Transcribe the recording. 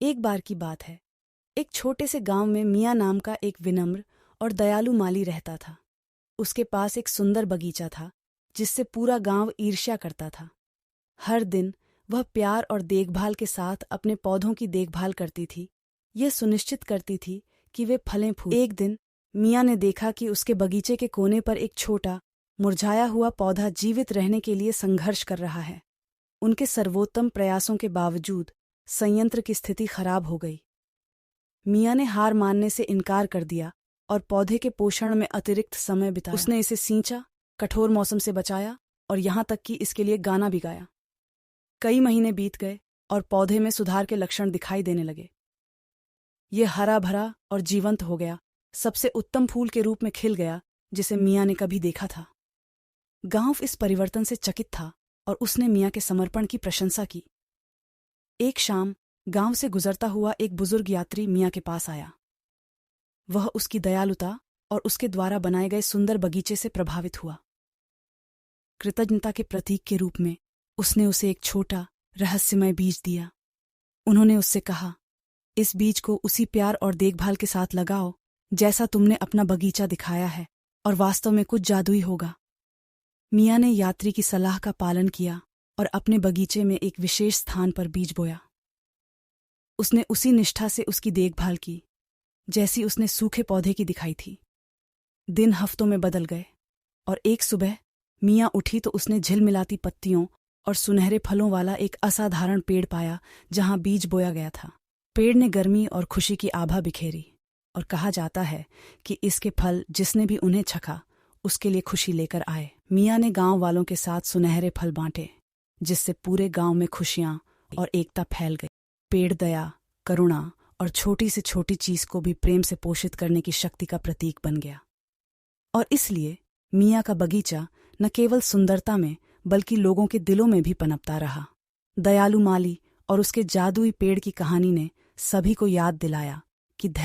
एक बार की बात है। एक छोटे से गांव में मियाँ नाम का एक विनम्र और दयालु माली रहता था। उसके पास एक सुंदर बगीचा था जिससे पूरा गांव ईर्ष्या करता था। हर दिन वह प्यार और देखभाल के साथ अपने पौधों की देखभाल करती थी, यह सुनिश्चित करती थी कि वे फलें फूलें। एक दिन मियाँ ने देखा कि उसके बगीचे के कोने पर एक छोटा मुरझाया हुआ पौधा जीवित रहने के लिए संघर्ष कर रहा है। उनके सर्वोत्तम प्रयासों के बावजूद संयंत्र की स्थिति खराब हो गई। मियाँ ने हार मानने से इनकार कर दिया और पौधे के पोषण में अतिरिक्त समय बिताया। उसने इसे सींचा, कठोर मौसम से बचाया और यहाँ तक कि इसके लिए गाना भी गाया। कई महीने बीत गए और पौधे में सुधार के लक्षण दिखाई देने लगे। ये हरा भरा और जीवंत हो गया, सबसे उत्तम फूल के रूप में खिल गया जिसे मियाँ ने कभी देखा था। गांव इस परिवर्तन से चकित था और उसने मियाँ के समर्पण की प्रशंसा की। एक शाम गांव से गुजरता हुआ एक बुजुर्ग यात्री मियाँ के पास आया। वह उसकी दयालुता और उसके द्वारा बनाए गए सुंदर बगीचे से प्रभावित हुआ। कृतज्ञता के प्रतीक के रूप में उसने उसे एक छोटा रहस्यमय बीज दिया। उन्होंने उससे कहा, इस बीज को उसी प्यार और देखभाल के साथ लगाओ जैसा तुमने अपना बगीचा दिखाया है, और वास्तव में कुछ जादुई होगा। मियाँ ने यात्री की सलाह का पालन किया और अपने बगीचे में एक विशेष स्थान पर बीज बोया। उसने उसी निष्ठा से उसकी देखभाल की जैसी उसने सूखे पौधे की दिखाई थी। दिन हफ्तों में बदल गए और एक सुबह मियाँ उठी तो उसने झिलमिलाती पत्तियों और सुनहरे फलों वाला एक असाधारण पेड़ पाया जहां बीज बोया गया था। पेड़ ने गर्मी और खुशी की आभा बिखेरी और कहा जाता है कि इसके फल जिसने भी उन्हें चखा उसके लिए खुशी लेकर आए। मियाँ ने गांव वालों के साथ सुनहरे फल बांटे जिससे पूरे गांव में खुशियां और एकता फैल गई। पेड़ दया, करुणा और छोटी से छोटी चीज को भी प्रेम से पोषित करने की शक्ति का प्रतीक बन गया। और इसलिए मियाँ का बगीचा न केवल सुंदरता में बल्कि लोगों के दिलों में भी पनपता रहा। दयालु माली और उसके जादुई पेड़ की कहानी ने सभी को याद दिलाया कि धैर्य